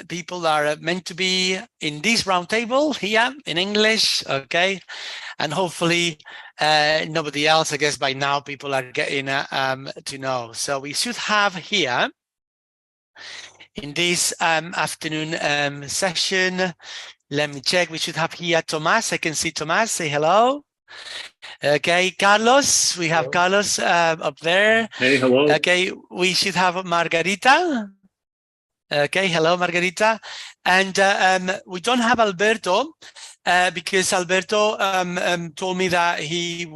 people that are meant to be in this roundtable here in English, okay? And hopefully nobody else. I guess by now people are getting to know. So we should have here in this afternoon session, let me check, we should have here Tomas. I can see Tomas, say hello. Okay, Carlos, we have Carlos up there. Hey, hello. Okay, we should have Margarita. Okay, hello, Margarita. And we don't have Alberto because Alberto told me that he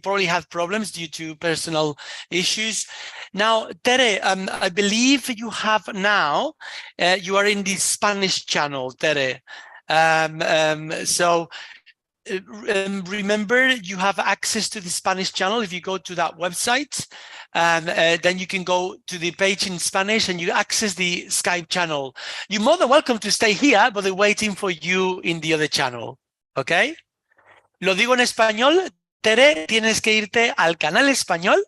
probably had problems due to personal issues. Now, Tere, I believe you have now, you are in the Spanish channel, Tere. So remember, you have access to the Spanish channel if you go to that website. Then you can go to the page in Spanish and you access the Skype channel. You're more than welcome to stay here, but they're waiting for you in the other channel. Okay? Lo digo en español. Tere, tienes que irte al canal español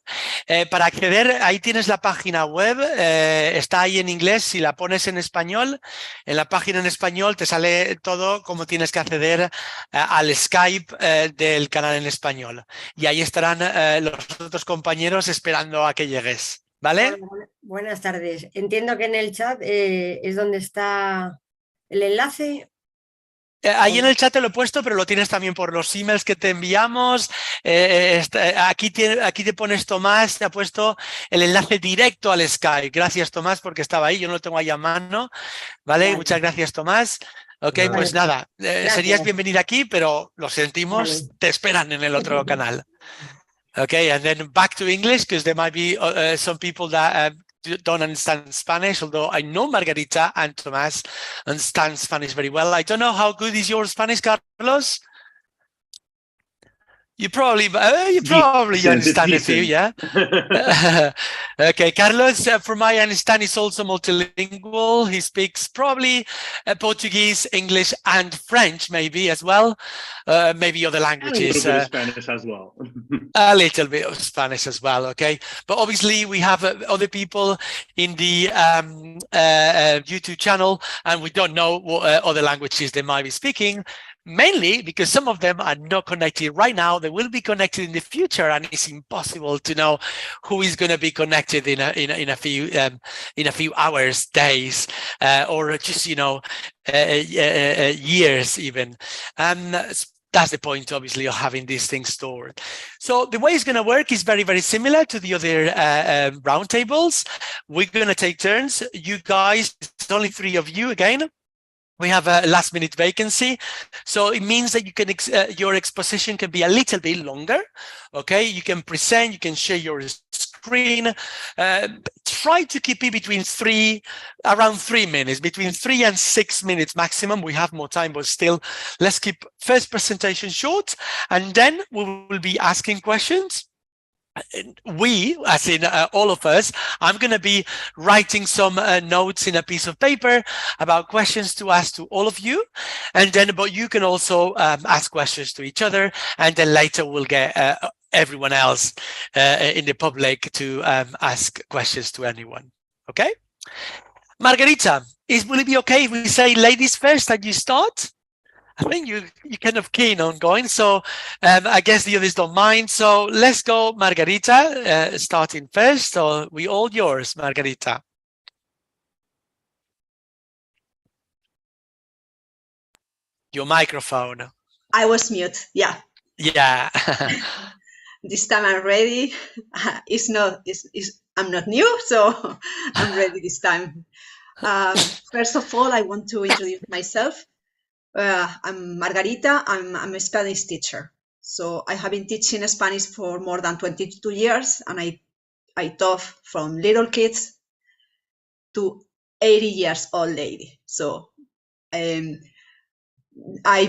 para acceder. Ahí tienes la página web, está ahí en inglés. Si la pones en español, en la página en español te sale todo cómo tienes que acceder al Skype del canal en español. Y ahí estarán los otros compañeros esperando a que llegues. ¿Vale? Buenas tardes. Entiendo que en el chat es donde está el enlace. Ahí en el chat te lo he puesto, pero lo tienes también por los emails que te enviamos. Aquí te pones Tomás, te ha puesto el enlace directo al Skype. Gracias, Tomás, porque estaba ahí. Yo no lo tengo ahí a mano. ¿Vale? Muchas gracias, Tomás. Ok, vale. Pues nada, serías bienvenida aquí, pero lo sentimos, te esperan en el otro canal. Okay, and then back to English, because there might be some people that don't understand Spanish, although I know Margarita and Tomas understand Spanish very well. I don't know how good is your Spanish, Carlos? You probably understand a few, yeah? Okay, Carlos, from my understanding, is also multilingual. He speaks probably Portuguese, English, and French, maybe as well. Maybe other languages. A little bit of Spanish as well. A little bit of Spanish as well, okay? But obviously, we have other people in the YouTube channel, and we don't know what other languages they might be speaking. Mainly because some of them are not connected right now. They will be connected in the future, and it's impossible to know who is going to be connected in a few hours, days, or just years even. That's the point, obviously, of having these things stored. So the way it's going to work is very, very similar to the other roundtables. We're going to take turns. You guys, it's only 3 of you again. We have a last-minute vacancy, so it means that you can your exposition can be a little bit longer. Okay, you can present, you can share your screen. Try to keep it around 3 minutes, between 3 and 6 minutes maximum. We have more time, but still, let's keep first presentation short, and then we will be asking questions. We, as in all of us, I'm going to be writing some notes in a piece of paper about questions to ask to all of you. And then, but you can also ask questions to each other. And then later we'll get everyone else in the public to ask questions to anyone. Okay? Margarita, will it be okay if we say ladies first and you start? I think you're kind of keen on going, so I guess the others don't mind. So let's go, Margarita, starting first. So we all yours, Margarita. Your microphone. I was mute. Yeah. Yeah. This time I'm ready. I'm not new, so I'm ready this time. First of all, I want to introduce myself. I'm Margarita. I'm a Spanish teacher. So I have been teaching Spanish for more than 22 years, and I taught from little kids to 80 years old lady. So I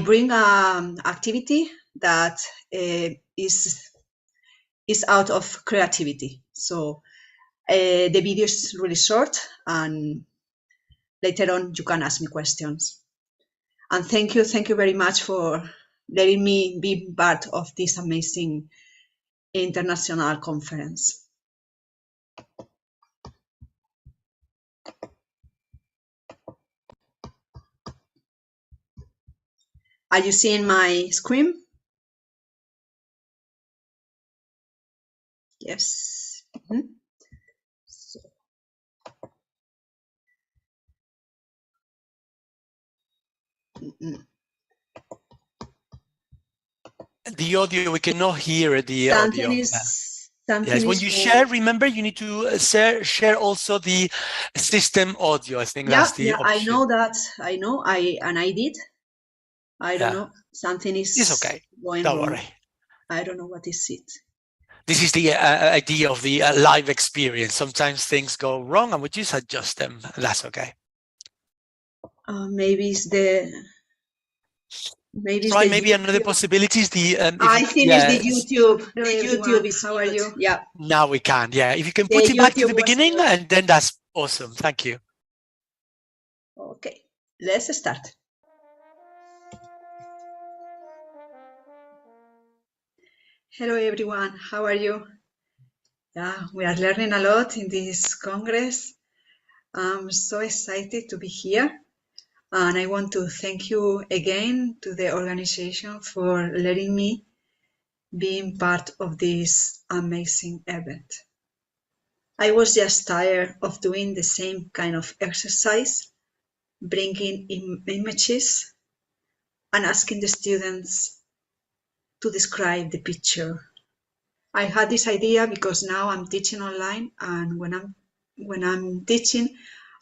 bring an activity that is out of creativity. So the video is really short, and later on you can ask me questions. And thank you very much for letting me be part of this amazing international conference. Are you seeing my screen? Yes. So, The audio, we cannot hear the something audio. is Yes, when you share, remember you need to share also the system audio. I think that's the I option. know that. I know. I did. I don't Yeah. know. Something is It's okay. going Don't wrong. worry. I don't know what is it. This is the idea of the live experience. Sometimes things go wrong and we just adjust them. That's okay. Maybe it's the Try maybe YouTube. another possibility is the I think it's the YouTube. Hello, The everyone. YouTube is How are good. you? Yeah. now we can. Yeah, if you can The put it back to YouTube the was beginning, good. and then that's awesome. Thank you. Okay, let's start. Hello everyone, how are you? Yeah, we are learning a lot in this Congress. I'm so excited to be here. And I want to thank you again to the organization for letting me be part of this amazing event. I was just tired of doing the same kind of exercise, bringing images and asking the students to describe the picture. I had this idea because now I'm teaching online, and when I'm teaching,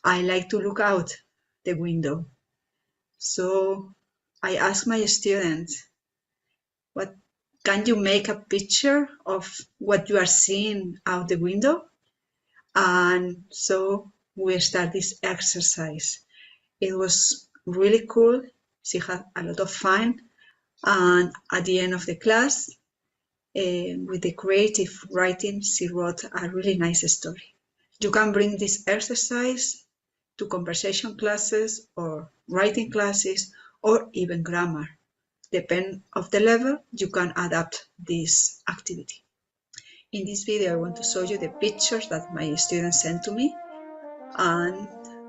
I like to look out the window. So I asked my students, what can you make a picture of what you are seeing out the window? And so we start this exercise. It was really cool. She had a lot of fun. And at the end of the class, with the creative writing, she wrote a really nice story. You can bring this exercise to conversation classes or writing classes or even grammar. Depending on the level, you can adapt this activity. In this video, I want to show you the pictures that my students sent to me, and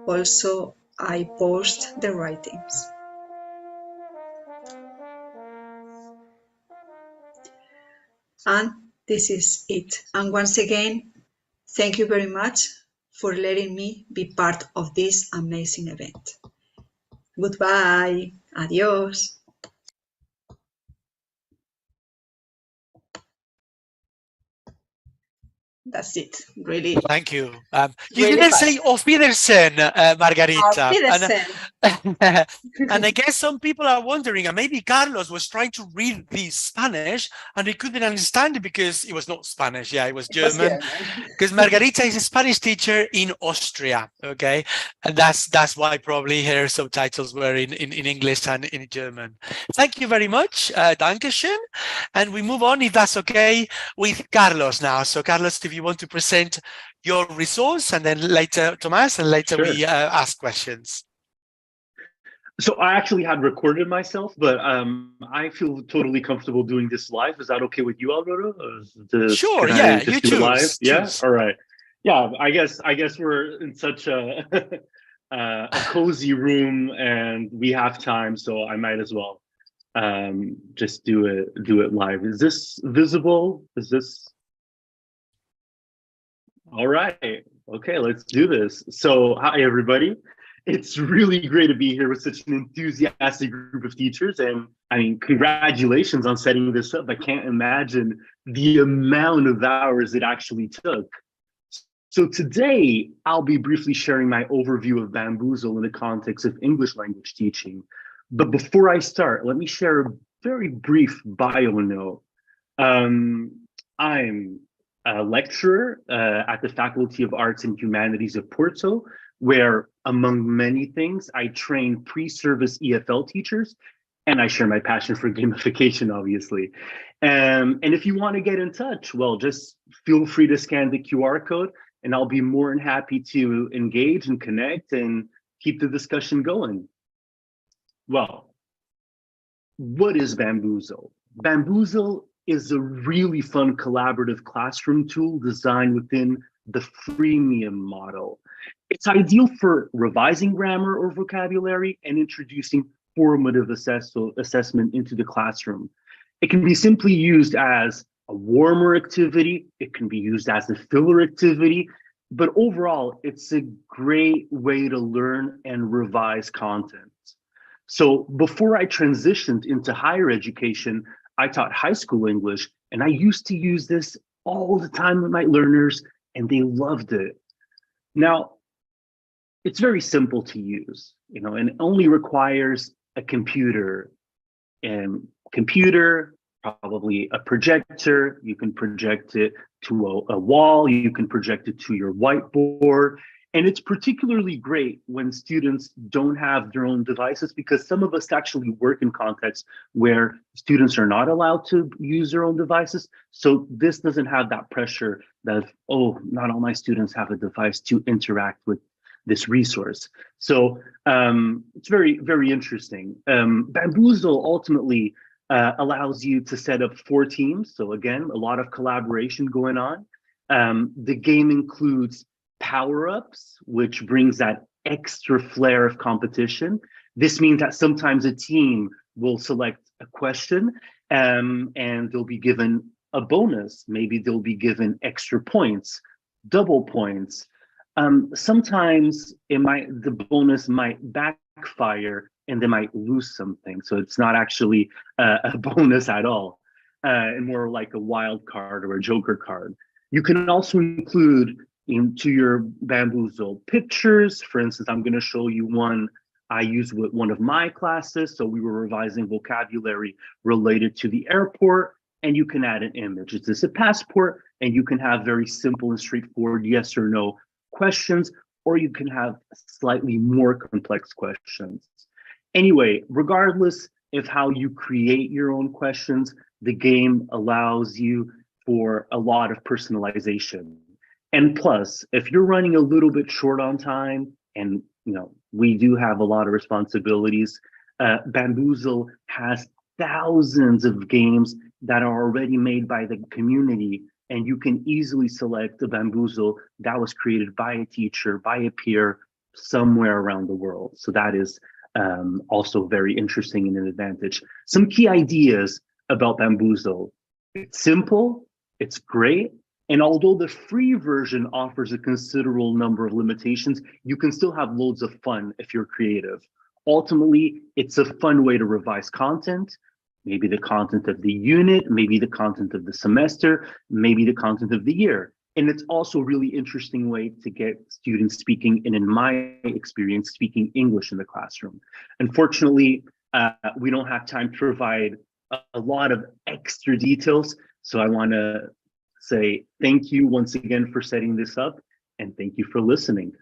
also I post the writings. And this is it. And once again, thank you very much for letting me be part of this amazing event. Goodbye. Adios. That's it. Really. Thank you. You Really didn't fast. say Auf Wiedersehen, Margarita. Auf Wiedersehen. And I guess some people are wondering, and maybe Carlos was trying to read the Spanish and he couldn't understand it because it was not Spanish. Yeah, it was German. Because Margarita is a Spanish teacher in Austria. Okay, and that's why probably her subtitles were in English and in German. Thank you very much, Dankeschön. And we move on, if that's okay, with Carlos now. So Carlos, if you want to present your resource, and then later Tomas, and later Sure. we ask questions. So I actually had recorded myself, but I feel totally comfortable doing this live. Is that okay with you, Alvaro? Sure, can yeah, I just you do choose. it live? Yeah, Choose. all right. Yeah, I guess we're in such a a cozy room, and we have time, so I might as well just do it live. Is this visible? Is this all right? Okay, let's do this. So, hi everybody. It's really great to be here with such an enthusiastic group of teachers, and I mean, congratulations on setting this up. I can't imagine the amount of hours it actually took. So today, I'll be briefly sharing my overview of Bamboozle in the context of English language teaching. But before I start, let me share a very brief bio note. I'm a lecturer at the Faculty of Arts and Humanities of Porto, where, among many things, I train pre-service EFL teachers, and I share my passion for gamification, obviously. And if you want to get in touch, well, just feel free to scan the QR code, and I'll be more than happy to engage and connect and keep the discussion going. Well, what is Bamboozle? Bamboozle is a really fun collaborative classroom tool designed within the freemium model. It's ideal for revising grammar or vocabulary and introducing formative assessment into the classroom. It can be simply used as a warmer activity. It can be used as a filler activity. But overall, it's a great way to learn and revise content. So before I transitioned into higher education, I taught high school English, and I used to use this all the time with my learners, and they loved it. Now, it's very simple to use, and it only requires a computer, probably a projector. You can project it to a wall, you can project it to your whiteboard. And it's particularly great when students don't have their own devices, because some of us actually work in contexts where students are not allowed to use their own devices. So this doesn't have that pressure that, oh, not all my students have a device to interact with this resource. So it's very, very interesting. Bamboozle ultimately allows you to set up 4 teams. So again, a lot of collaboration going on. The game includes power-ups, which brings that extra flair of competition. This means that sometimes a team will select a question and they'll be given a bonus. Maybe they'll be given extra points, double points. Sometimes the bonus might backfire and they might lose something. So it's not actually a bonus at all, and more like a wild card or a joker card. You can also include into your Bamboozle pictures. For instance, I'm going to show you one I used with one of my classes. So we were revising vocabulary related to the airport, and you can add an image. Is this a passport? And you can have very simple and straightforward yes or no questions, or you can have slightly more complex questions. Anyway, regardless of how you create your own questions, the game allows you for a lot of personalization. And plus, if you're running a little bit short on time, and we do have a lot of responsibilities, Bamboozle has thousands of games that are already made by the community, and you can easily select a Bamboozle that was created by a teacher, by a peer, somewhere around the world. So that is also very interesting and an advantage. Some key ideas about Bamboozle. It's simple, it's great, and although the free version offers a considerable number of limitations, you can still have loads of fun if you're creative. Ultimately, it's a fun way to revise content, maybe the content of the unit, maybe the content of the semester, maybe the content of the year. And it's also a really interesting way to get students speaking, and in my experience, speaking English in the classroom. Unfortunately, we don't have time to provide a lot of extra details. So I want to say thank you once again for setting this up, and thank you for listening.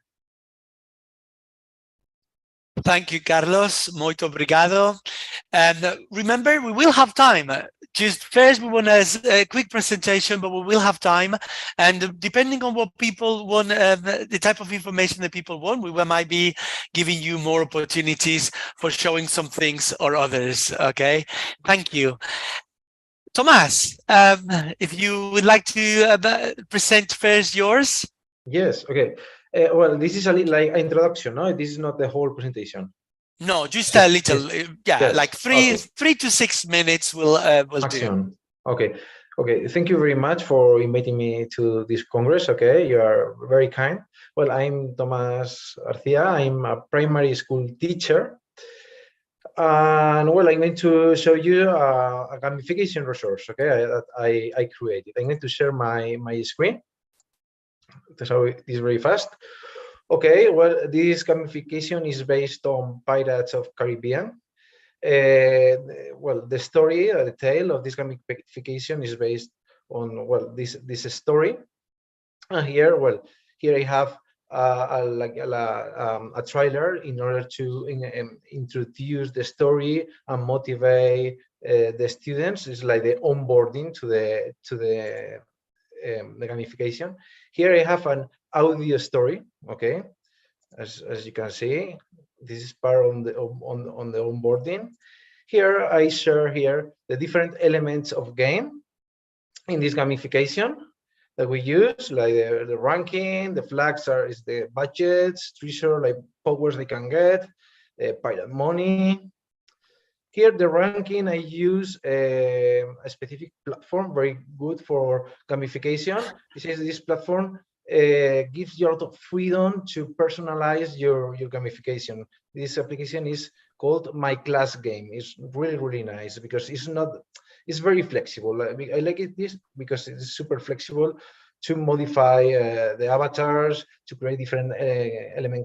Thank you, Carlos. Muito obrigado. And remember, we will have time. Just first, we want a quick presentation, but we will have time. And depending on what people want, the type of information that people want, we might be giving you more opportunities for showing some things or others. Okay, thank you. Thomas, if you would like to present first yours. Yes, okay. Well, this is a little like introduction, no? This is not the whole presentation. No, just a little, yes. Yeah, yes. like 3 to 6 minutes will do. Okay, okay. Thank you very much for inviting me to this Congress. Okay, you are very kind. Well, I'm Thomas Garcia. I'm a primary school teacher. And well, I'm going to show you a gamification resource, okay, that I created. I'm going to share my screen. So it is very fast. Okay, well, this gamification is based on Pirates of Caribbean. Well, the story, the tale of this gamification is based on, well, this story. And here, well, here I have a trailer in order to introduce the story and motivate the students. It's like the onboarding to the gamification. Here I have an audio story. Okay, as you can see, this is part on the onboarding. Here I share here the different elements of game in this gamification that we use, like the ranking, the flags is the budgets, treasure, like powers they can get, pirate money, Here, the ranking, I use a specific platform, very good for gamification. This platform gives you a lot of freedom to personalize your gamification. This application is called My Class Game. It's really, really nice because it's very flexible. I like this because it's super flexible to modify the avatars, to create different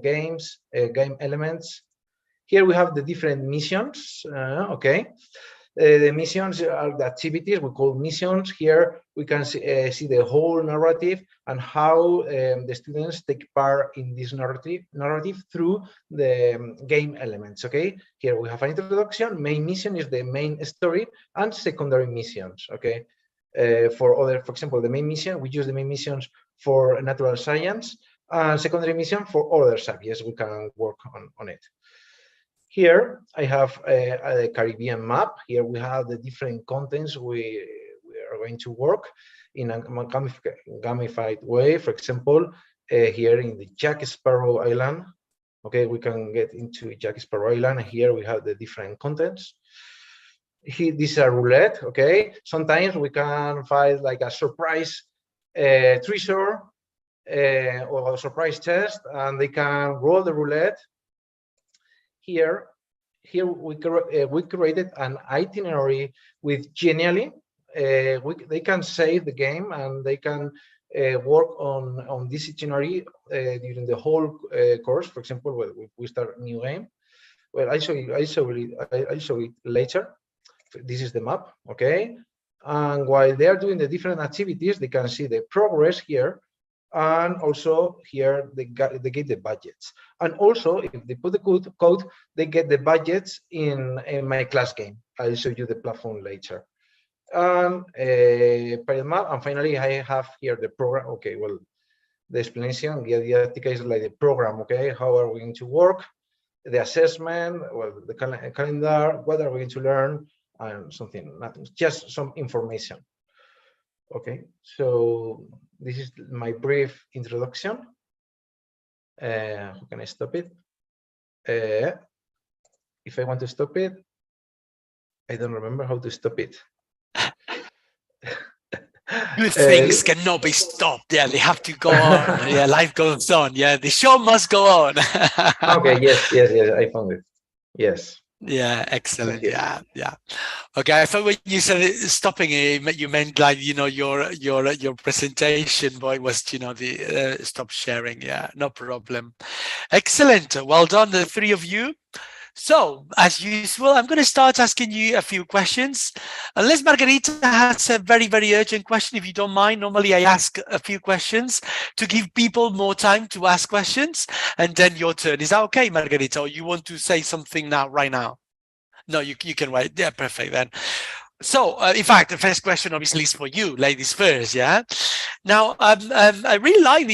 game elements. Here we have the different missions, okay. The missions are the activities we call missions. Here we can see the whole narrative and how the students take part in this narrative through the game elements, okay. Here we have an introduction, main mission is the main story, and secondary missions, okay. For example, the main mission, we use the main missions for natural science, and secondary mission for other subjects we can work on it. Here I have a Caribbean map. Here we have the different contents we are going to work in a gamified way. For example, here in the Jack Sparrow Island, okay, we can get into Jack Sparrow Island. Here we have the different contents. This is a roulette, okay. Sometimes we can find like a surprise treasure or a surprise test, and they can roll the roulette. Here we created an itinerary with Genially. They can save the game and they can work on this itinerary during the whole course. For example, when we start a new game, well, I'll show it later. This is the map, okay. And while they are doing the different activities, they can see the progress here. And also here they get the budgets, and also if they put the code, they get the budgets in My Class Game. I'll show you the platform later. And map, and finally I have here the program. Okay, well, the explanation, the article is like the program. Okay, how are we going to work, the assessment, well, the calendar, what are we going to learn, and nothing, just some information. Okay, so this is my brief introduction. How can I stop it? If I want to stop it, I don't remember how to stop it. Good things cannot be stopped. Yeah, they have to go on. Yeah, life goes on. Yeah, the show must go on. Okay, yes, I found it. Yes. Yeah, excellent. Yeah. Okay, I thought when you said stopping it, you meant like, you know, your presentation, but it was, you know, the stop sharing. Yeah, no problem. Excellent. Well done, the three of you. So, as usual, I'm going to start asking you a few questions. Unless Margarita has a very, very urgent question, if you don't mind, normally I ask a few questions to give people more time to ask questions, and then your turn. Is that okay, Margarita, or you want to say something now, right now? No, you can wait. Yeah, perfect then. So, in fact, the first question obviously is for you, ladies first. Yeah. Now, I really like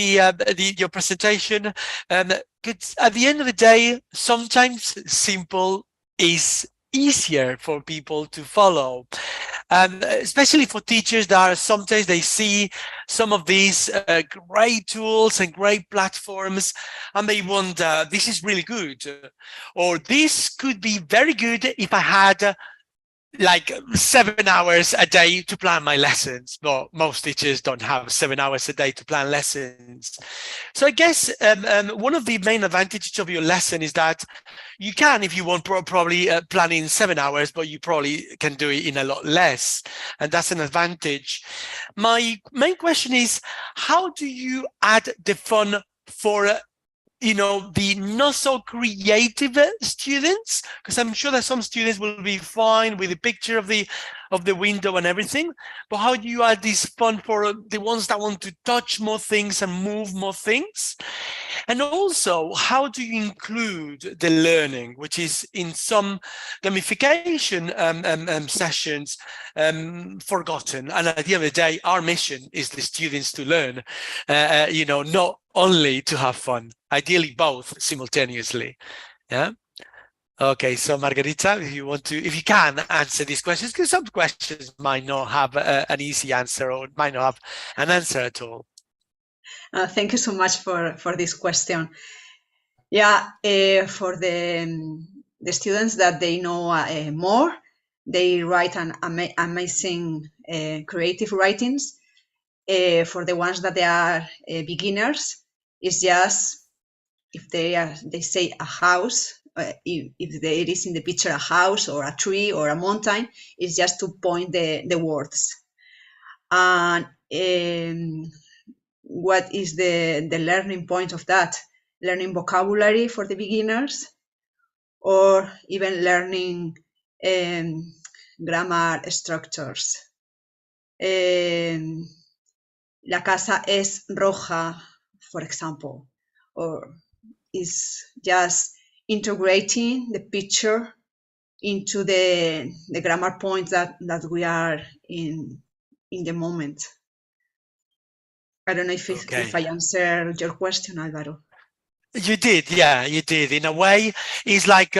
your presentation. At the end of the day, sometimes simple is easier for people to follow, especially for teachers that are sometimes they see some of these great tools and great platforms, and they wonder, this is really good, or this could be very good if I had like 7 hours a day to plan my lessons. But most teachers don't have 7 hours a day to plan lessons. So I guess one of the main advantages of your lesson is that you can, if you want, probably plan in 7 hours, but you probably can do it in a lot less. And that's an advantage. My main question is, how do you add the fun for you know, the not so creative students? Because I'm sure that some students will be fine with the picture of the window and everything, but how do you add this fun for the ones that want to touch more things and move more things? And also, how do you include the learning, which is in some gamification sessions forgotten? And at the end of the day, our mission is the students to learn, you know, not only to have fun, ideally both simultaneously. Yeah. Okay, so Margarita, if you can answer these questions, because some questions might not have an easy answer or might not have an answer at all. Thank you so much for this question. Yeah, for the the students that they know more, they write an amazing creative writings. For the ones that they are beginners, it's just if they say a house, if there is in the picture a house or a tree or a mountain, it's just to point the words. And what is the learning point of that? Learning vocabulary for the beginners, or even learning grammar structures. La casa es roja, for example, or is just integrating the picture into the grammar points that we are in the moment. I don't know if I answered your question, Alvaro. You did, yeah, you did. In a way, it's like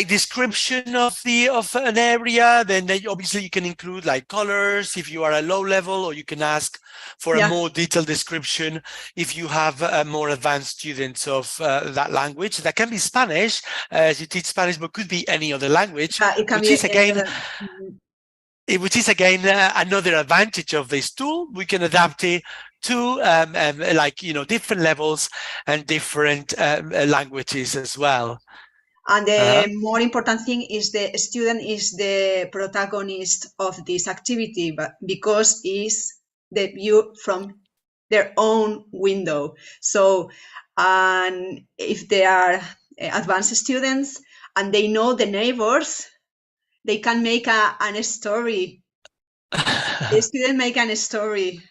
description of an area. Then obviously you can include like colors if you are a low level, or you can ask for a more detailed description if you have more advanced students of that language. That can be Spanish, as you teach Spanish, but could be any other language, which is again another advantage of this tool. We can adapt it to different levels and different languages as well. And the more important thing is the student is the protagonist of this activity, but because it's the view from their own window. So, and if they are advanced students and they know the neighbors, they can make a story. The student make a story.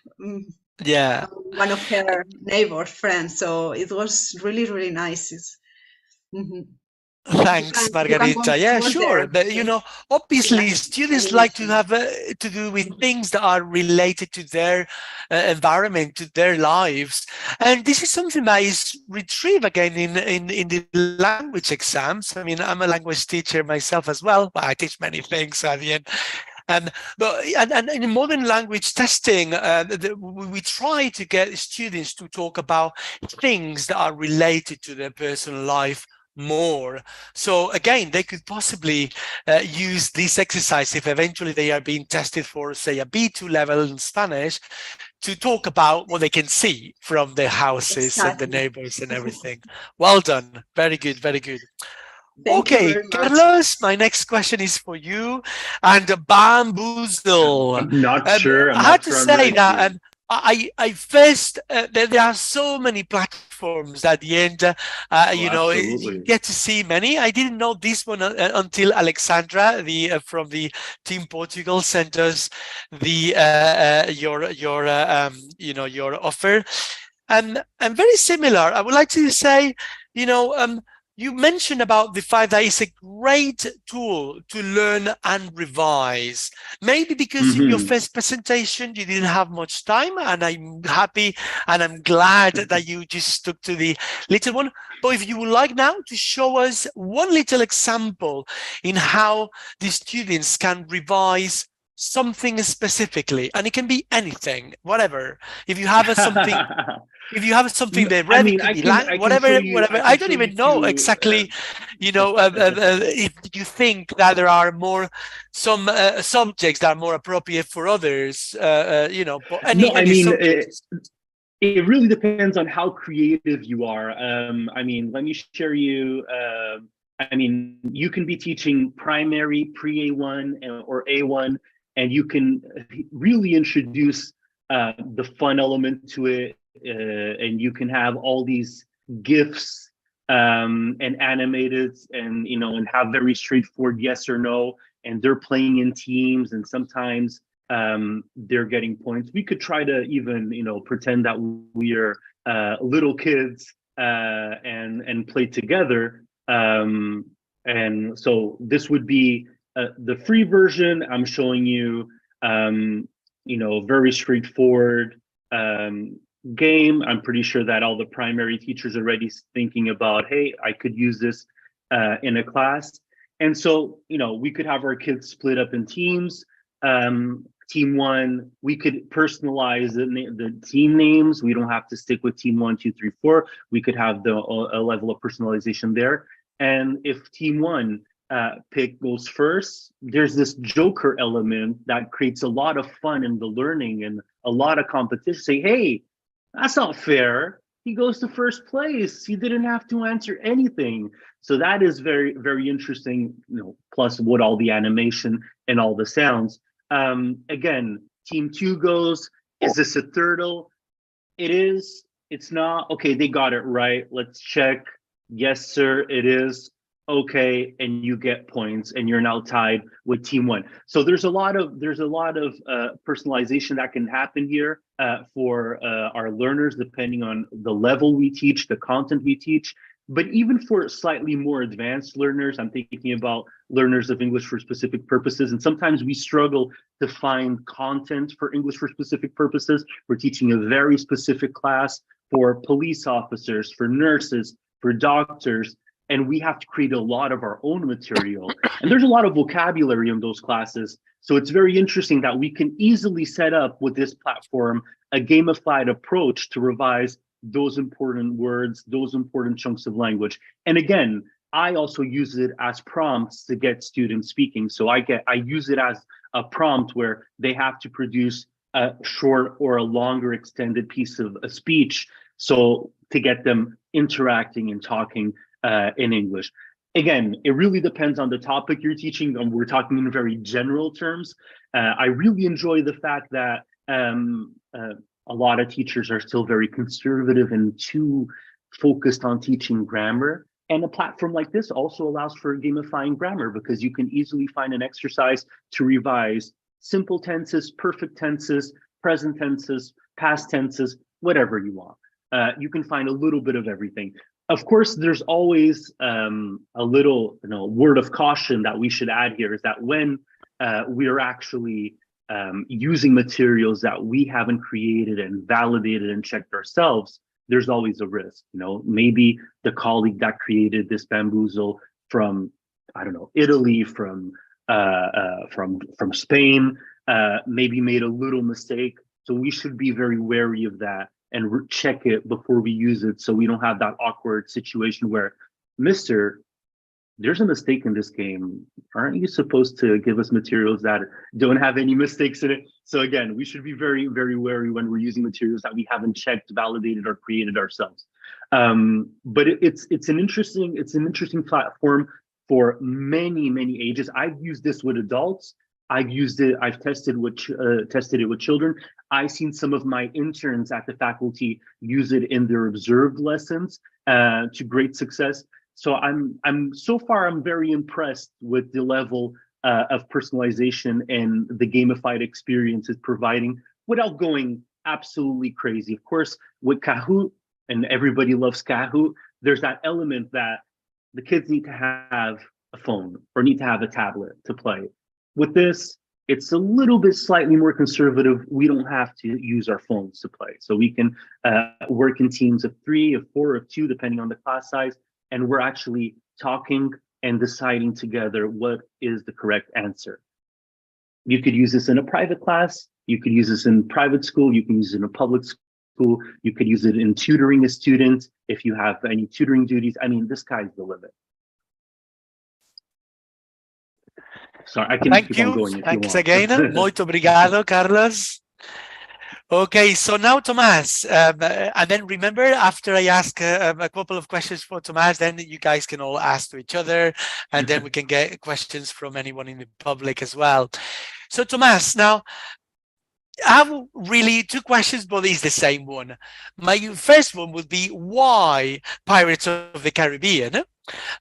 Yeah. One of her neighbor friends. So it was really, really nice. Thanks, Margarita. Yeah, sure. But obviously, students like to have to do with things that are related to their environment, to their lives, and this is something that is retrieved again in the language exams. I mean, I'm a language teacher myself as well, but I teach many things at the end. And in modern language testing, we try to get students to talk about things that are related to their personal life more. So again, they could possibly use this exercise if eventually they are being tested for, say, a B2 level in Spanish, to talk about what they can see from their houses and the neighbors and everything. Well done. Very good. Very good. Okay, Carlos, my next question is for you. And bamboozle. I'm not sure. I had to say that I first, there are so many platforms at the end, you get to see many. I didn't know this one until Alexandra, from the Team Portugal, sent us your offer. And very similar. I would like to say, you mentioned about the fact that it's a great tool to learn and revise. Maybe because in your first presentation, you didn't have much time, and I'm happy and I'm glad that you just stuck to the little one. But if you would like now to show us one little example in how the students can revise something specifically, and it can be anything, whatever. If you have something... If you have something they read, whatever. I don't even know exactly, if you think that there are some subjects that are more appropriate for others, but it really depends on how creative you are. Let me share you. You can be teaching primary, pre-A1 or A1, and you can really introduce the fun element to it. And you can have all these GIFs and animated and have very straightforward yes or no, and they're playing in teams, and sometimes they're getting points. We could try to even pretend that we are little kids and play together. And so this would be the free version. I'm showing you very straightforward game. I'm pretty sure that all the primary teachers are already thinking about, hey, I could use this in a class. And so, we could have our kids split up in teams. Team 1, we could personalize the team names. We don't have to stick with team 1, 2, 3, 4. We could have a level of personalization there. And if team one pick goes first, there's this joker element that creates a lot of fun in the learning and a lot of competition. Say, hey, that's not fair. He goes to first place. He didn't have to answer anything. So that is very, very interesting, you know, plus what all the animation and all the sounds. Again, team two goes, is this a turtle? It is, it's not. Okay, they got it right. Let's check. Yes, sir, it is. Okay, and you get points, and you're now tied with team one. So there's a lot of personalization that can happen here for our learners, depending on the level we teach, the content we teach. But even for slightly more advanced learners, I'm thinking about learners of English for specific purposes, and sometimes we struggle to find content for English for specific purposes. We're teaching a very specific class for police officers, for nurses, for doctors, and we have to create a lot of our own material. And there's a lot of vocabulary in those classes. So it's very interesting that we can easily set up with this platform a gamified approach to revise those important words, those important chunks of language. And again, I also use it as prompts to get students speaking. So I use it as a prompt where they have to produce a short or a longer extended piece of a speech. So to get them interacting and talking in English. Again, it really depends on the topic you're teaching. We're talking in very general terms. I really enjoy the fact that a lot of teachers are still very conservative and too focused on teaching grammar. And a platform like this also allows for gamifying grammar, because you can easily find an exercise to revise simple tenses, perfect tenses, present tenses, past tenses, whatever you want. You can find a little bit of everything. Of course, there's always a little, word of caution that we should add here, is that when we're actually using materials that we haven't created and validated and checked ourselves, there's always a risk. Maybe the colleague that created this bamboozle from, I don't know, Italy, from Spain, maybe made a little mistake. So we should be very wary of that and check it before we use it, so we don't have that awkward situation where, Mister, there's a mistake in this game. Aren't you supposed to give us materials that don't have any mistakes in it? So again, we should be very, very wary when we're using materials that we haven't checked, validated, or created ourselves. But it's an interesting platform for many, many ages. I've used this with adults. I've tested it with children. I've seen some of my interns at the faculty use it in their observed lessons to great success. So I'm very impressed with the level of personalization and the gamified experience it's providing without going absolutely crazy. Of course, with Kahoot, and everybody loves Kahoot, there's that element that the kids need to have a phone or need to have a tablet to play. With this, it's a little bit slightly more conservative. We don't have to use our phones to play. So we can work in teams of 3, of 4, of 2, depending on the class size. And we're actually talking and deciding together what is the correct answer. You could use this in a private class. You could use this in private school. You can use it in a public school. You could use it in tutoring a student if you have any tutoring duties. I mean, the sky's the limit. Sorry, I can keep on going if you want. Thanks again. Muito obrigado, Carlos. Okay, so now Tomás, and then remember, after I ask a couple of questions for Tomás, then you guys can all ask to each other, and then we can get questions from anyone in the public as well. So Tomás, now I have really 2 questions, but it's the same one. My first one would be, why Pirates of the Caribbean?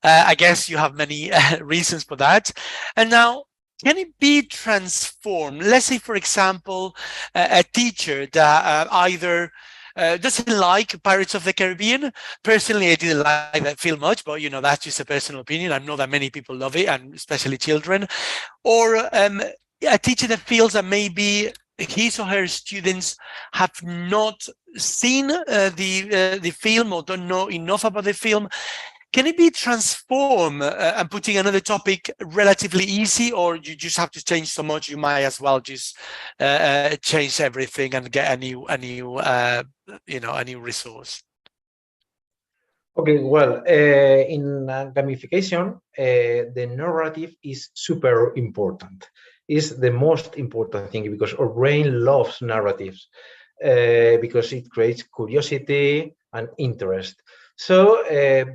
I guess you have many reasons for that. And now, can it be transformed? Let's say, for example, a teacher that either doesn't like Pirates of the Caribbean. Personally, I didn't like that film much, but that's just a personal opinion. I know that many people love it, and especially children. Or a teacher that feels that maybe his or her students have not seen the film or don't know enough about the film. Can it be transformed and putting another topic relatively easy, or you just have to change so much you might as well just change everything and get a new resource? Okay, well, in gamification, the narrative is super important. It's the most important thing because our brain loves narratives because it creates curiosity and interest. So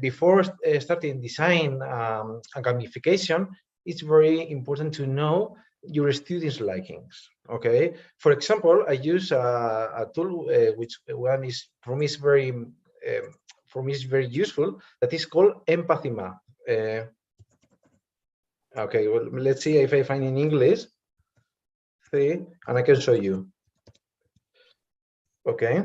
before starting design a gamification, it's very important to know your students' likings. Okay, for example, I use a tool which one is for me is very useful, that is called empathy map. Okay, well, let's see if I find in English. See, and I can show you. Okay,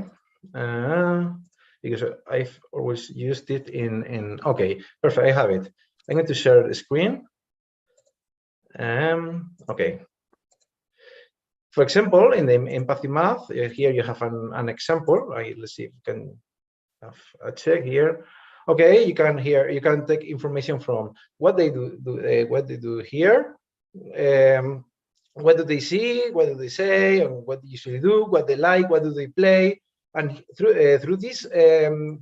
because I've always used it in. Okay, perfect. I have it. I'm going to share the screen. Okay. For example, in the empathy map, here you have an example. Let's see if we can have a check here. Okay, you can take information from what they do here, what do they see, what do they say, and what they usually do, what they like, what do they play, and through this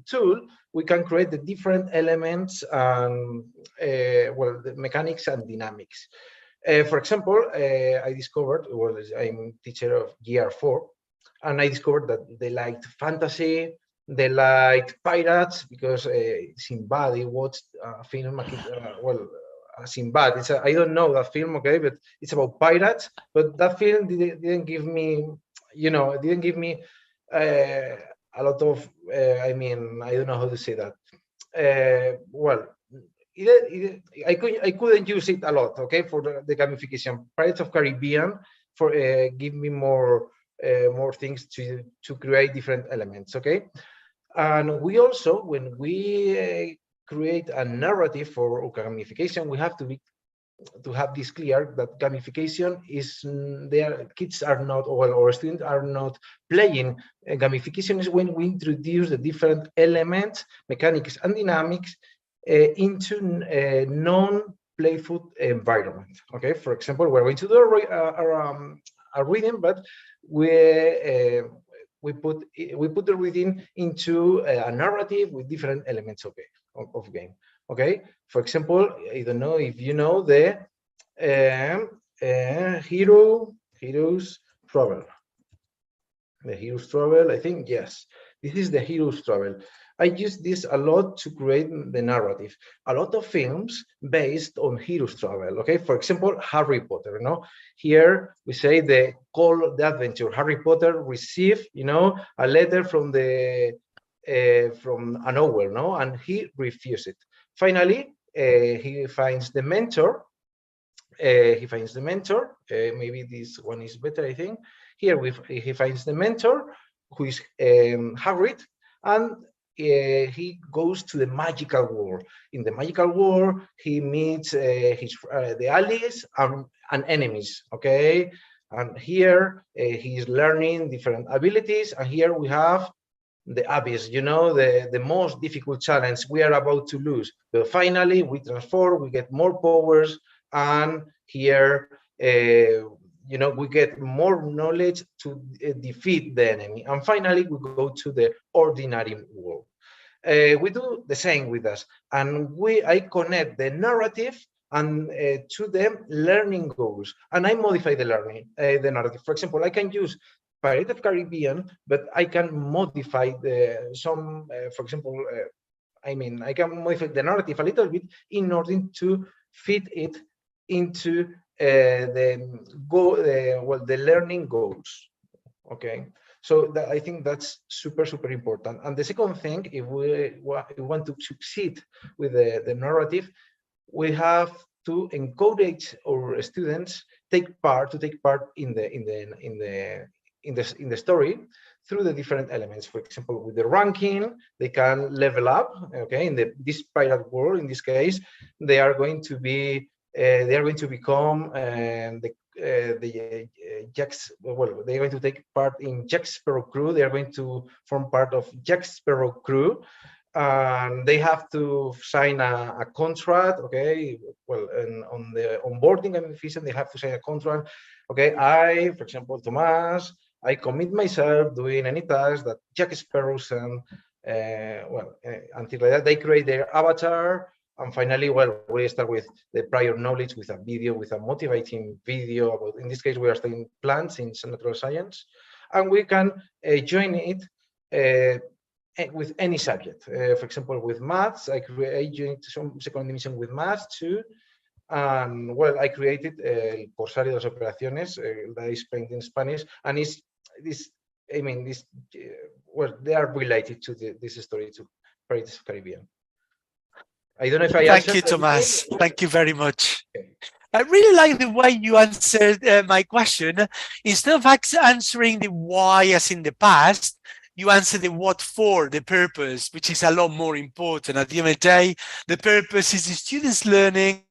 tool we can create the different elements and well, the mechanics and dynamics. For example, I discovered, well, I'm teacher of GR4, and I discovered that they liked fantasy. They liked pirates because Sinbad, they watched a film, Sinbad. I don't know that film, okay, but it's about pirates. But that film didn't give me, it didn't give me a lot of, I mean, I don't know how to say that. Well, I couldn't use it a lot, okay, for the gamification. Pirates of Caribbean for give me more things to create different elements, okay. And we also, when we create a narrative for gamification, we have to have this clear that gamification is there. Kids are not, or students are not playing. Gamification is when we introduce the different elements, mechanics, and dynamics into a non-playful environment. Okay, for example, we're going to do a reading, but we put the reading into a narrative with different elements of game. Okay, for example, I don't know if you know the hero's travel. The hero's travel, I think, yes. This is the hero's travel. I use this a lot to create the narrative. A lot of films based on hero's travel. Okay, for example, Harry Potter. Here we say the call the adventure. Harry Potter received, a letter from from an owl, and he refused it. Finally, he finds the mentor. Maybe this one is better, I think. Here he finds the mentor, who is Hagrid, and he goes to the magical world. In the magical world, he meets the allies and enemies. Okay, and here he's learning different abilities. And here we have the abyss, the most difficult challenge we are about to lose. But finally, we transform, we get more powers, and here, we get more knowledge to defeat the enemy. And finally, we go to the ordinary world. We do the same with us, and I connect the narrative and to them learning goals, and I modify the narrative. For example, I can use Pirates of Caribbean, but I can modify for example, I can modify the narrative a little bit in order to fit it into the learning goals. Okay, so I think that's super important. And the second thing, if we want to succeed with the narrative, we have to encourage our students to take part in the story through the different elements. For example, with the ranking, they can level up. Okay, in this pirate world, in this case, they are going to become Jack's. Well, they're going to take part in Jack Sparrow crew. They are going to form part of Jack Sparrow crew. And they have to sign a contract. Okay, well, and on the onboarding gamification, they have to sign a contract. Okay, for example, Tomas, I commit myself doing any task that Jack Sparrow sent until like that, they create their avatar. And finally, well, we start with the prior knowledge, with a video, with a motivating video about, in this case, we are studying plants in natural science, and we can join it with any subject. For example, with maths, I joined some second division with maths too. And well, I created el Corsario de las Operaciones, that is painted in Spanish, and well, they are related to this story, to Pirates of the Caribbean. I don't know if I answered. Thank you, Tomás. Thank you very much. Okay. I really like the way you answered my question. Instead of answering the why as in the past, you answer the what for, the purpose, which is a lot more important. At the end of the day, the purpose is the students learning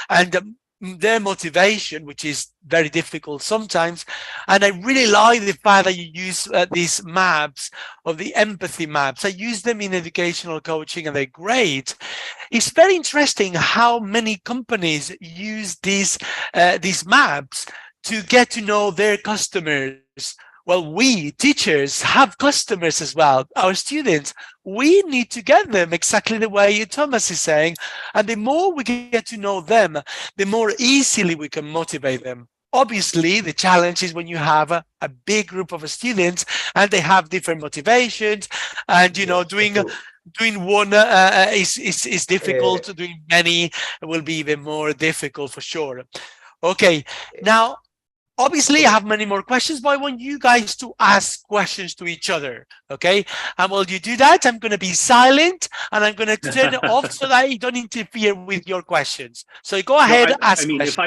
and their motivation, which is very difficult sometimes. And I really like the fact that you use these maps, of the empathy maps. I use them in educational coaching and they're great. It's very interesting how many companies use these maps to get to know their customers. Well, we teachers have customers as well, our students. We need to get them exactly the way Thomas is saying. And the more we get to know them, the more easily we can motivate them. Obviously, the challenge is when you have a big group of students and they have different motivations, and doing one is difficult. Doing many will be even more difficult for sure. Okay, now. Obviously, I have many more questions, but I want you guys to ask questions to each other, okay? And while you do that, I'm going to be silent and I'm going to turn it off so that you don't interfere with your questions. So go ahead, ask. I mean, if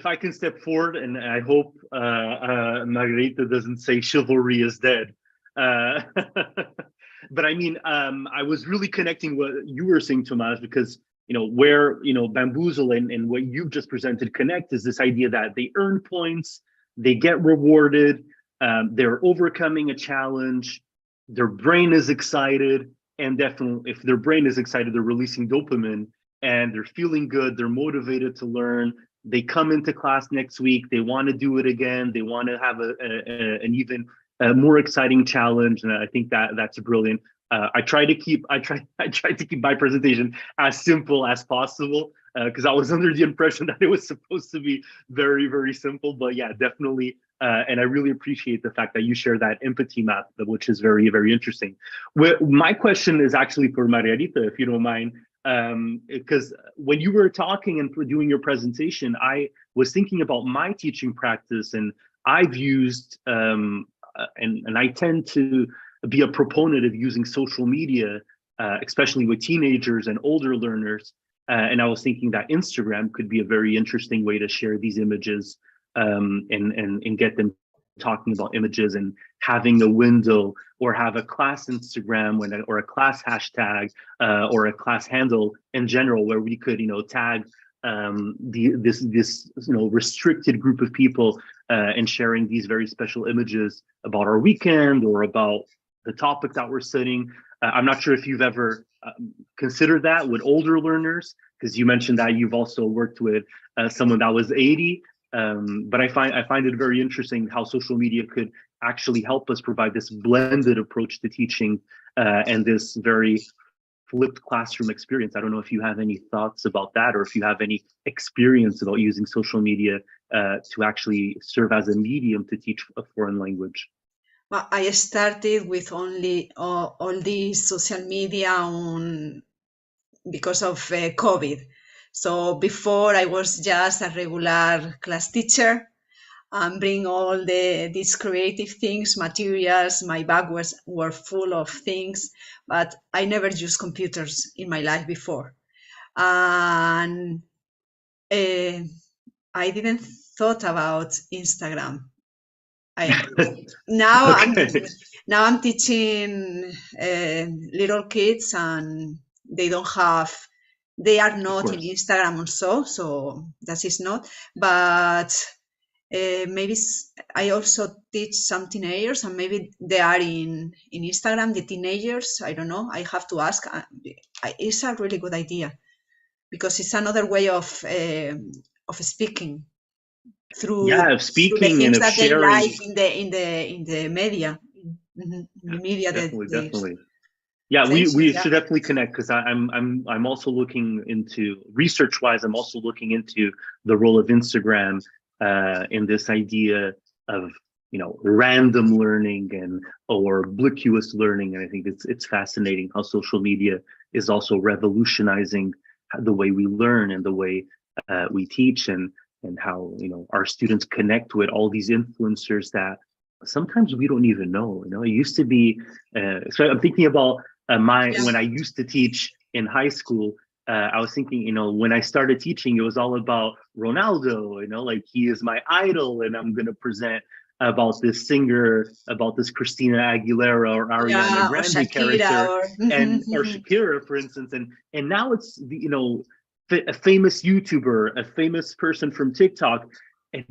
I can step forward, and I hope Margarita doesn't say chivalry is dead. But I mean, I was really connecting what you were saying, Tomás, because where Bamboozle and what you've just presented connect is this idea that they earn points. They get rewarded, they're overcoming a challenge, their brain is excited, and definitely if their brain is excited, they're releasing dopamine and they're feeling good, they're motivated to learn, they come into class next week, they want to do it again, they want to have an even more exciting challenge, and I think that's brilliant. I tried to keep my presentation as simple as possible, because I was under the impression that it was supposed to be very, very simple. But yeah, definitely. And I really appreciate the fact that you share that empathy map, which is very, very interesting. My question is actually for Margarita, if you don't mind, because when you were talking and doing your presentation, I was thinking about my teaching practice, and I've used, and I tend to be a proponent of using social media, especially with teenagers and older learners. And I was thinking that Instagram could be a very interesting way to share these images and get them talking about images and having a window, or have a class Instagram or a class hashtag or a class handle in general, where we could tag this restricted group of people and sharing these very special images about our weekend or about the topic that we're studying. I'm not sure if you've ever considered that with older learners, because you mentioned that you've also worked with someone that was 80. But I find it very interesting how social media could actually help us provide this blended approach to teaching and this very flipped classroom experience. I don't know if you have any thoughts about that, or if you have any experience about using social media to actually serve as a medium to teach a foreign language. Well, I started with only all these social media because of COVID. So before, I was just a regular class teacher and bring all these creative things, materials. My bag were full of things, but I never used computers in my life before. And I didn't thought about Instagram. Now I'm teaching little kids, and they are not in Instagram also, so that is not. But maybe I also teach some teenagers, and maybe they are in Instagram, the teenagers. I don't know. I have to ask. It's a really good idea, because it's another way of speaking. Through the things that they like in the media. Definitely. Yeah, we Yeah. should definitely connect, because I'm also looking into, research-wise, I'm also looking into the role of Instagram in this idea of, you know, random learning or obliquous learning. And I think it's fascinating how social media is also revolutionizing the way we learn and the way we teach, and how, you know, our students connect with all these influencers that sometimes we don't even know. You know, it used to be. So I'm thinking about when I used to teach in high school. I was thinking, you know, when I started teaching, it was all about Ronaldo. You know, like, he is my idol, and I'm going to present about this singer, about this Christina Aguilera or Ariana Grande character, or Shakira, for instance. And now it's, you know, a famous YouTuber, a famous person from TikTok. And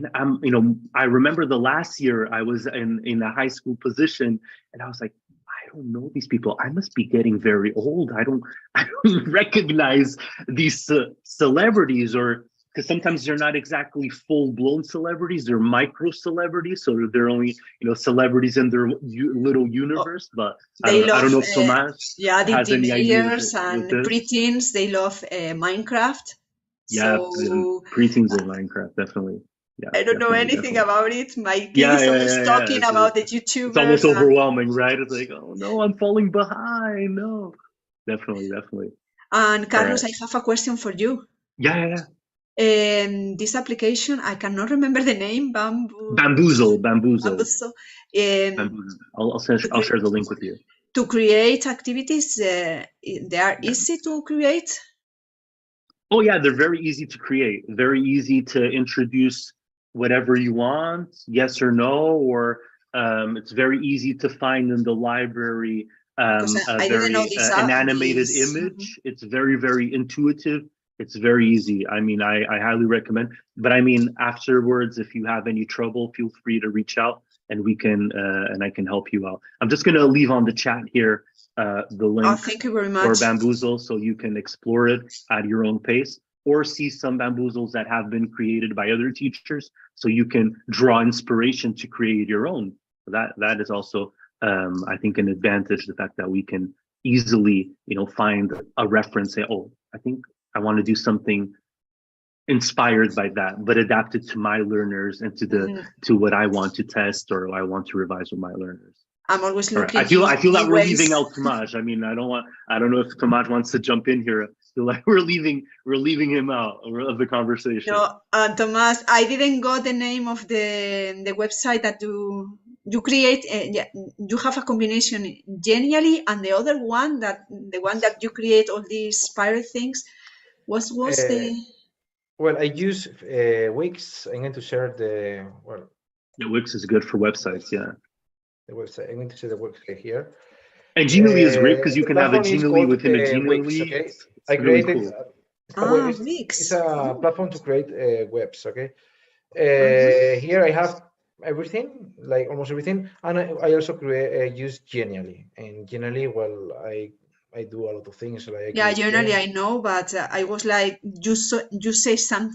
you know, I remember the last year I was in a high school position, and I was like, I don't know these people. I must be getting very old. I don't recognize these celebrities, or because sometimes they're not exactly full-blown celebrities, they're micro celebrities, so they're only, you know, celebrities in their little universe. But I don't know if Tomas has any ideas and with this. preteens, they love Minecraft. Yeah, So preteens in Minecraft, definitely. Yeah, I don't know anything about it. My kid Yeah, is always talking about the It's YouTubers. almost overwhelming, right? It's like, oh no, I'm falling behind. No, definitely. And Carlos, Right. I have a question for you. Yeah. This application, I cannot remember the name. Bamboozle. Bamboozle. I'll share the link with you. To create activities, they are easy to create. Oh yeah, they're very easy to create. Very easy to introduce whatever you want, yes or no, or it's very easy to find in the library an animated image. It's very intuitive. It's very easy. I mean, I highly recommend. But I mean, afterwards, if you have any trouble, feel free to reach out, and we can and I can help you out. I'm just gonna leave on the chat here the link thank you very much. for Bamboozle, so you can explore it at your own pace, or see some Bamboozles that have been created by other teachers, so you can draw inspiration to create your own. That is also, I think, an advantage, the fact that we can easily, you know, find a reference, say, oh, I think I want to do something inspired by that, but adapted to my learners and to what I want to test or I want to revise with my learners. I'm always looking. I feel that we're leaving out Tomas. I mean, I don't know if Tomas wants to jump in here. I feel like we're leaving him out of the conversation. No, Tomas, I didn't got the name of the website that you create. You have a combination Genially, and the other one that you create all these pirate things. What was the? Well, I use Wix. I'm going to share the Wix is good for websites. Yeah. The website. I'm going to share the website here. And Genially is great because you can have a Genially within a Genially. Wix, okay? I created. Really cool. Wix. It's a platform to create webs. Okay. Here I have everything, like almost everything, and I also use Genially. And Genially, well, I do a lot of things. Like Genially I know, but I was like, you say some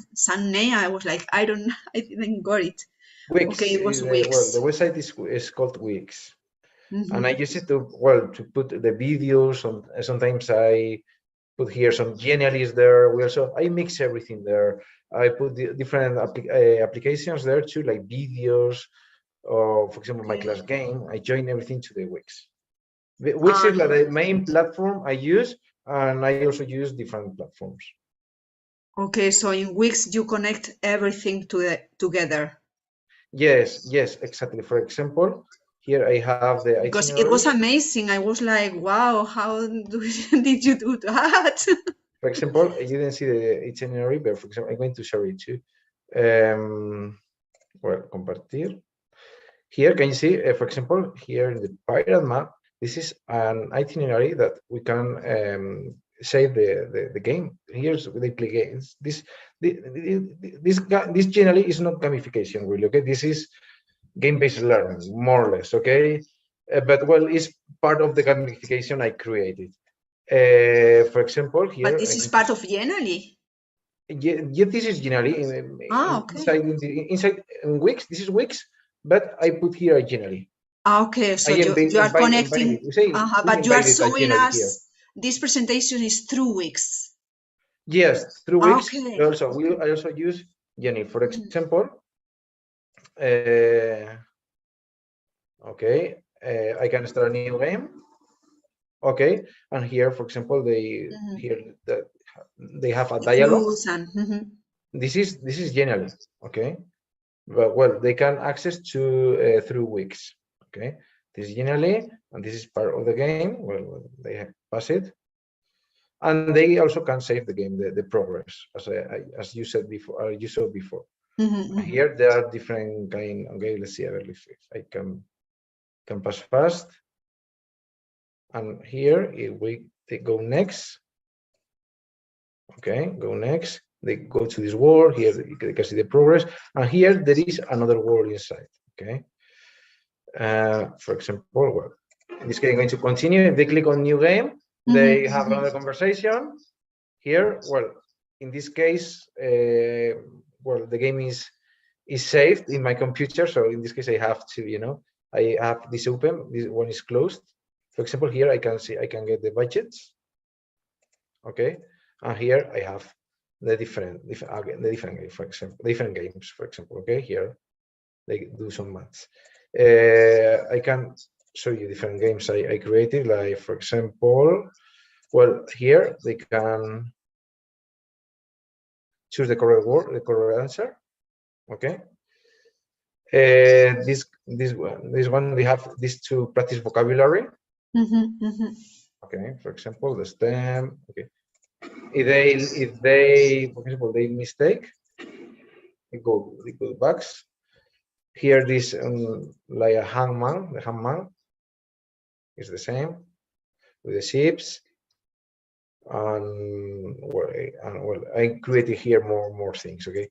name. I was like, I didn't got it. Wix. Okay, it was Wix. Well, the website is called Wix, and I use it to put the videos. Sometimes I put here some Geniallys there. I mix everything there. I put the different applications there too, like videos, or for example, my class game. I join everything to the Wix. Wix is like the main platform I use, and I also use different platforms. Okay, so in Wix you connect everything together. Yes, exactly. For example, here I have the itinerary. Because it was amazing. I was like, wow, how did you do that? For example, you didn't see the itinerary, but for example, I'm going to show it too. Compartir. Here, can you see, for example, here in the pirate map, this is an itinerary that we can save the game. Here's they play games. This generally is not gamification, really. Okay, this is game-based learning, more or less. Okay, but well, it's part of the gamification I created. For example, here. But this is part of Genially. Yeah, this is Genially. Okay. Inside Wix, this is Wix, but I put here a Genially. Okay, so I you are connecting, invited. We say but you are invited showing January here. us this presentation is through weeks. Yes, through weeks. Okay. I also use Jenny. For example, okay, I can start a new game. Okay, and here, for example, they have a dialogue. This is generally okay, but well, they can access to through weeks. Okay, this is generally, and this is part of the game. Well, they pass it, and they also can save the game, the progress, as you said before, you saw before. Here there are different kind. Okay, let's see if I can pass fast. And here, if they go next, okay, go next. They go to this wall. Here you can see the progress, and here there is another wall inside. Okay. For example, well, in this case, I'm going to continue. If they click on new game, they have another conversation. Here, well, in this case, well, the game is saved in my computer. So in this case, I have to, I have this open. This one is closed. For example, here I can get the budgets. Okay, and here I have the different games, for example, different games. For example, okay, here they do some maths. I can show you different games I created. Like for example, well, here they can choose the correct word, the correct answer. Okay. This one they have this to practice vocabulary. Okay, for example, the stem. Okay, if they for example they mistake, they go back. Here this like a hangman. The hangman is the same with the ships. And well, I created here more things. Okay,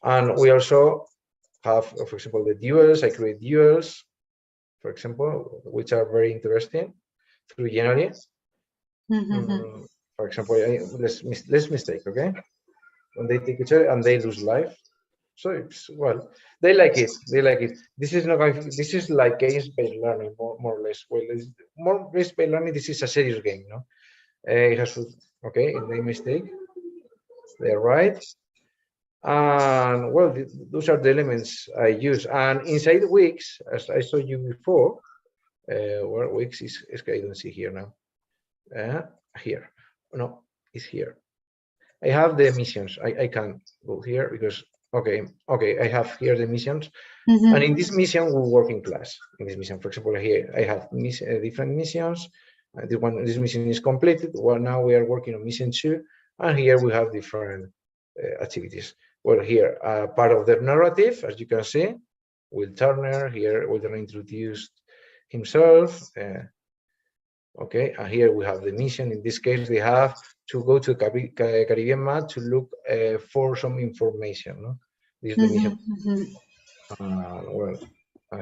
and we also have, for example, the duels. I create duels, for example, which are very interesting through January. For example, let's mistake, okay? When they take each other and they lose life, so it's, well, they like it. They like it. This is not going. This is like games-based learning, more or less. Well, it's more games-based learning. This is a serious game, no? It has to, okay. If they mistake, they're right. And well, those are the elements I use. And inside Wix, as I showed you before, where Wix is I don't see here now. Here, no, it's here. I have the missions. I can go here because okay, I have here the missions, and in this mission we work in class. In this mission, for example, here I have different missions. This mission is completed. Well, now we are working on mission 2, and here we have different activities. Well, here part of the narrative, as you can see, Will Turner here. Will Turner introduced himself. Okay, and here we have the mission. In this case, they have to go to Caribbean map to look for some information. No? This is the mission. Well,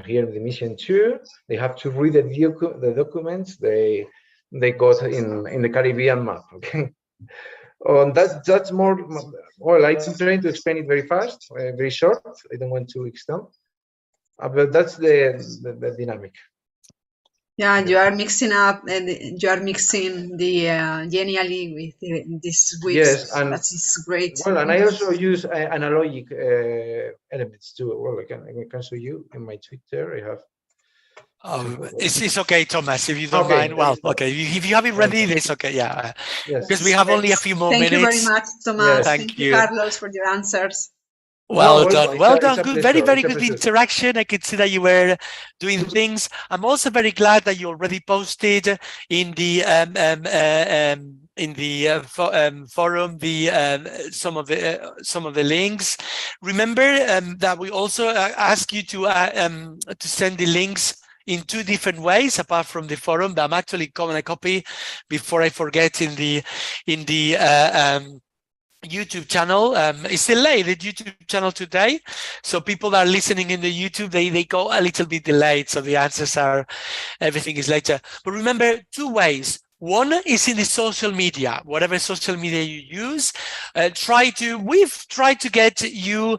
here in the mission 2, they have to read the documents they got in the Caribbean map. Okay, that's more. Well, I'm trying to explain it very fast, very short. I don't want to extend, but that's the dynamic. Yeah, you are mixing up, you are mixing the genially with this week. Yes, and that is great. Well, and I also use analogic elements too. Well, I can show you in my Twitter. I have. It's okay, Thomas, if you don't mind. Well, okay, if you have it ready, it's okay. Yeah, yes. Because we have only a few more minutes. Thank you very much, Thomas. Yes. Thank you, Carlos, for your answers. Well done. Good. Very good interaction. I could see that you were doing things. I'm also very glad that you already posted in the forum some of the links. Remember that we also ask you to send the links in 2 different ways apart from the forum. But I'm actually going to copy before I forget in the YouTube channel. It's delayed, the YouTube channel today, so people that are listening in the YouTube, they go a little bit delayed, so the answers are, everything is later. But remember, 2 ways. One is in the social media, whatever social media you use. We've tried to get you,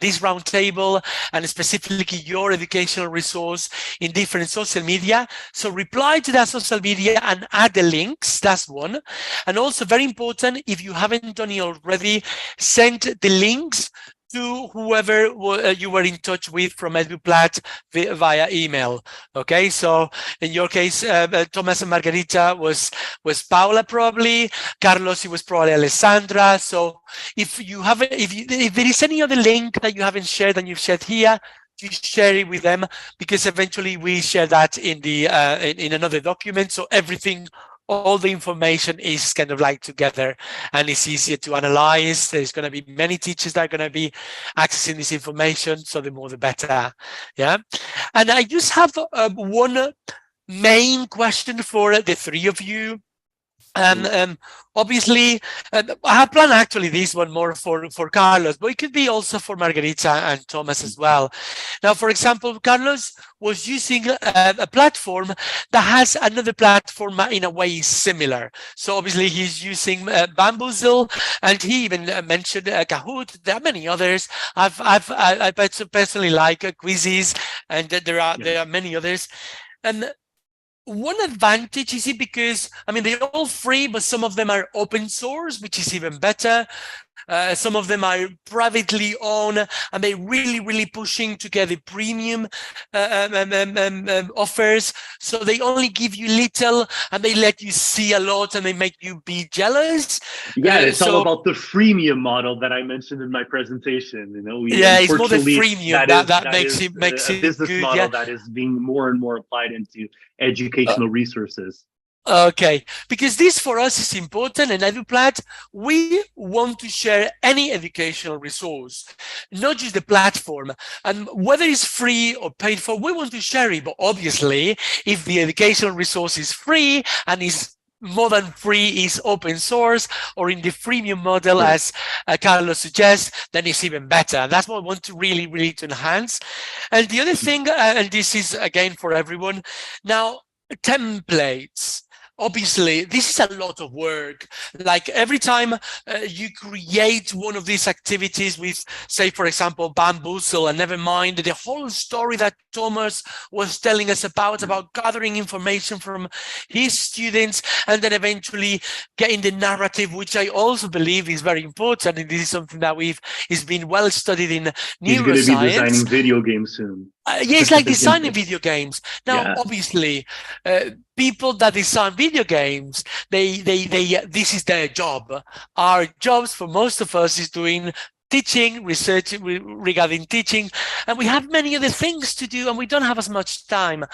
this round table and specifically your educational resource in different social media. So reply to that social media and add the links. That's one. And also very important, if you haven't done it already, send the links to whoever you were in touch with from EduPlat via email. Okay, so in your case, Thomas and Margarita was Paula probably. Carlos, it was probably Alessandra. So if there is any other link that you haven't shared and you've shared here, you share it with them, because eventually we share that in the in another document. So everything, all the information is kind of like together and it's easier to analyze. There's going to be many teachers that are going to be accessing this information, so the more the better. Yeah. And I just have one main question for the three of you. Obviously, I have planned actually this one more for Carlos, but it could be also for Margarita and Thomas as well. Now, for example, Carlos was using a platform that has another platform in a way similar. So obviously he's using Bamboozle, and he even mentioned Kahoot. There are many others. I personally like Quizzes, and there are many others. And one advantage is it because, I mean, they're all free, but some of them are open source, which is even better. Some of them are privately owned, and they're really pushing to get the premium offers. So they only give you little, and they let you see a lot, and they make you be jealous. Yeah, it's all about the freemium model that I mentioned in my presentation. You know, it's more the freemium that makes it a business good, model that is being more and more applied into educational resources. Okay, because this for us is important. And EduPlat, we want to share any educational resource, not just the platform. And whether it's free or paid for, we want to share it. But obviously, if the educational resource is free and is more than free, is open source, or in the freemium model, as Carlos suggests, then it's even better. That's what we want to really to enhance. And the other thing, and this is again for everyone, now, templates. Obviously, this is a lot of work. Like every time you create one of these activities with, say, for example, Bamboozle, and never mind the whole story that Thomas was telling us about gathering information from his students, and then eventually getting the narrative, which I also believe is very important. And this is something that is been well studied in neuroscience. He's going to be designing video games soon. Yeah, it's like designing video games. Now, obviously, people that design video games, this is their job. Our jobs for most of us is doing teaching, research regarding teaching, and we have many other things to do, and we don't have as much time.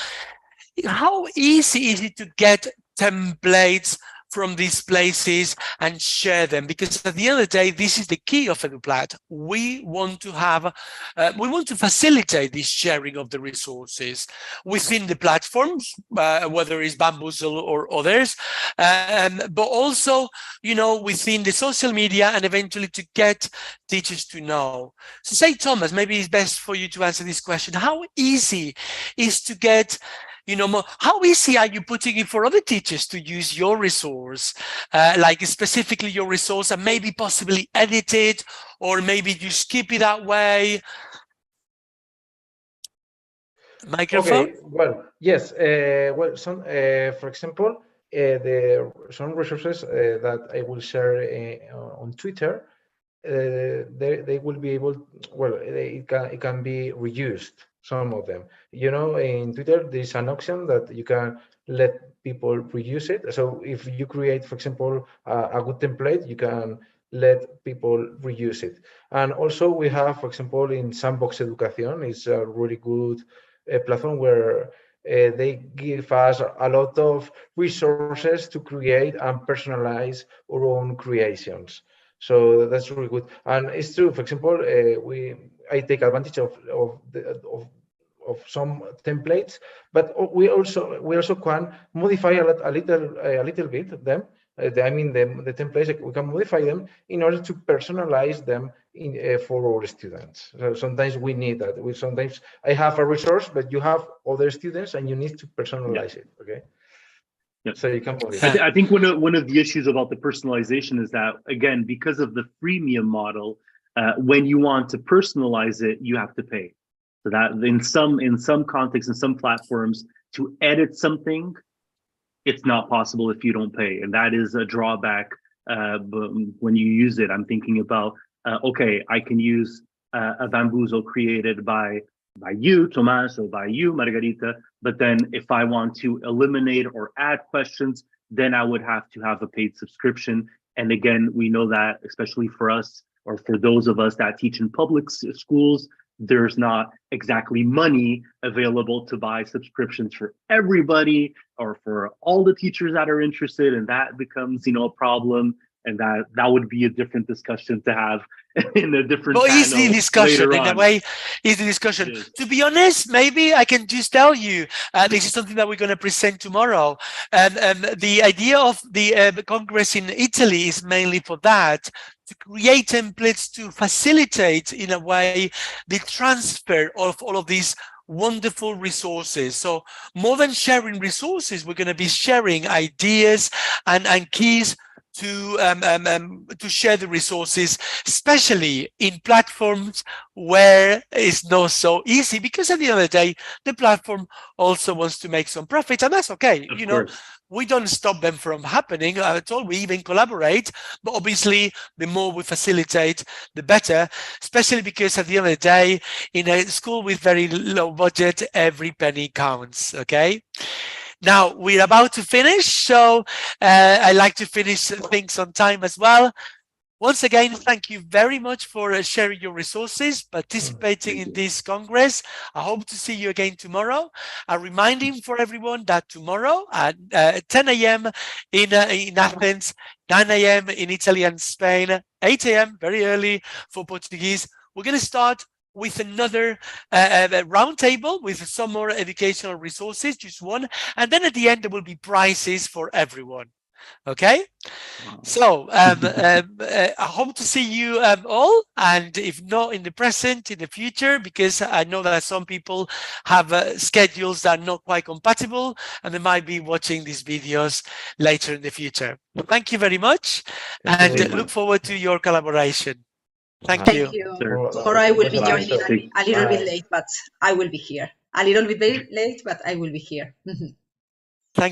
How easy is it to get templates from these places and share them? Because at the end of the day, this is the key of EduPlat. We want to facilitate this sharing of the resources within the platforms, whether it's Bamboozle or others, but also, within the social media, and eventually to get teachers to know. So say, Thomas, maybe it's best for you to answer this question. How easy is to get how easy are you putting it for other teachers to use your resource, like specifically your resource, and maybe possibly edit it, or maybe you skip it that way? Microphone? Okay, well, yes. Some, for example, some resources that I will share on Twitter, they will be able, it can be reused, some of them. In Twitter, there's an option that you can let people reuse it. So if you create, for example, a good template, you can let people reuse it. And also we have, for example, in Sandbox Education, it's a really good platform where they give us a lot of resources to create and personalize our own creations. So that's really good. And it's true, for example, I take advantage of some templates, but we also can modify a little bit them I mean, the templates, we can modify them in order to personalize them for our students. So sometimes we need that. Sometimes I have a resource, but you have other students and you need to personalize it, okay? Yeah. So you can modify. I think one of the issues about the personalization is that, again, because of the freemium model, when you want to personalize it, you have to pay. So that in some contexts, in some platforms, to edit something, it's not possible if you don't pay, and that is a drawback. But when you use it, I'm thinking about okay, I can use a bamboozle created by you, Tomas, or by you, Margarita. But then if I want to eliminate or add questions, then I would have to have a paid subscription. And again, we know that, especially for us, or for those of us that teach in public schools, there's not exactly money available to buy subscriptions for everybody or for all the teachers that are interested, and that becomes, a problem. And that would be a different discussion to have in a different panel. Easy discussion in a way. Easy discussion. To be honest, maybe I can just tell you this is something that we're going to present tomorrow. The idea of the Congress in Italy is mainly for that, to create templates to facilitate, in a way, the transfer of all of these wonderful resources. So more than sharing resources, we're going to be sharing ideas and keys to share the resources, especially in platforms where it's not so easy, because at the end of the day, the platform also wants to make some profits, and that's okay. Of course. We don't stop them from happening at all. We even collaborate, but obviously the more we facilitate, the better, especially because at the end of the day, in a school with very low budget, every penny counts, okay? Now, we're about to finish, so I like to finish things on time as well. Once again, thank you very much for sharing your resources, participating in this Congress. I hope to see you again tomorrow. I'm reminding for everyone that tomorrow at 10 a.m. in Athens, 9 a.m. in Italy and Spain, 8 a.m. very early for Portuguese, we're going to start with another roundtable with some more educational resources, just one. And then at the end, there will be prizes for everyone. Okay, so I hope to see you all, and if not in the present, in the future, because I know that some people have schedules that are not quite compatible, and they might be watching these videos later in the future. Thank you very much, and look forward to your collaboration. Thank you. Tomorrow I will be joining a little bit late, but I will be here. A little bit late, but I will be here.